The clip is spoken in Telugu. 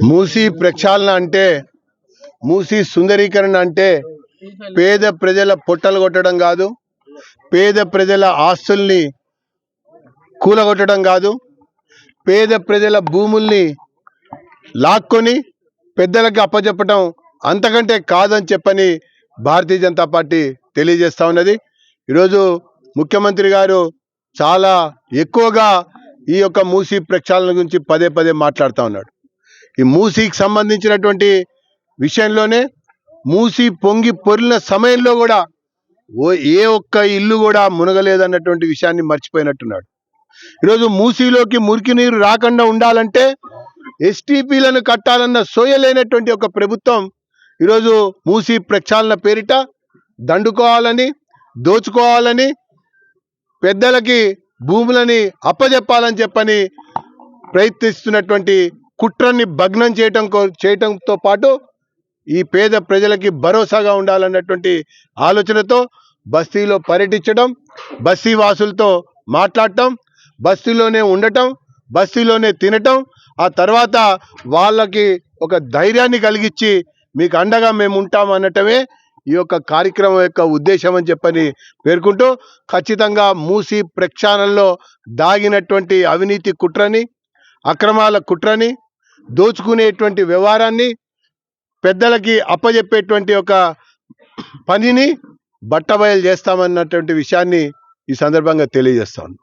మూసీ ప్రక్షాళన అంటే, మూసీ సుందరీకరణ అంటే పేద ప్రజల పొట్టలు కొట్టడం కాదు, పేద ప్రజల ఆస్తుల్ని కూలగొట్టడం కాదు, పేద ప్రజల భూముల్ని లాక్కొని పెద్దలకు అప్పచెప్పడం అంతకంటే కాదని చెప్పని భారతీయ జనతా పార్టీ తెలియజేస్తా ఉన్నది. ఈరోజు ముఖ్యమంత్రి గారు చాలా ఎక్కువగా ఈ యొక్క మూసీ ప్రక్షాళన గురించి పదే పదే మాట్లాడుతూ ఉన్నాడు. ఈ మూసీకి సంబంధించినటువంటి విషయంలోనే మూసీ పొంగి పొర్లిన సమయంలో కూడా ఏ ఒక్క ఇల్లు కూడా మునగలేదన్నటువంటి విషయాన్ని మర్చిపోయినట్టున్నాడు. ఈరోజు మూసీలోకి మురికి నీరు రాకుండా ఉండాలంటే ఎస్టీపీలను కట్టాలన్న సోయలేనటువంటి ఒక ప్రభుత్వం ఈరోజు మూసీ ప్రక్షాళన పేరిట దండుకోవాలని, దోచుకోవాలని, పెద్దలకి భూములని అప్పజెప్పాలని చెప్పని ప్రయత్నిస్తున్నటువంటి కుట్రని భగ్నం చేయటంతో పాటు ఈ పేద ప్రజలకి భరోసాగా ఉండాలన్నటువంటి ఆలోచనతో బస్తీలో పర్యటించడం, బస్తీ వాసులతో మాట్లాడటం, బస్తీలోనే ఉండటం, బస్తీలోనే తినటం, ఆ తర్వాత వాళ్ళకి ఒక ధైర్యాన్ని కలిగించి మీకు అండగా మేము ఉంటాం అనటమే ఈ యొక్క కార్యక్రమం యొక్క ఉద్దేశం అని చెప్పని పేర్కొంటూ, ఖచ్చితంగా మూసీ ప్రక్షాళనలో దాగినటువంటి అవినీతి కుట్రని, అక్రమాల కుట్రని, దోచుకునేటువంటి వ్యవహారాన్ని, పెద్దలకి అప్పజెప్పేటువంటి ఒక పనిని బట్టబయలు చేస్తామన్నటువంటి విషయాన్ని ఈ సందర్భంగా తెలియజేస్తాను.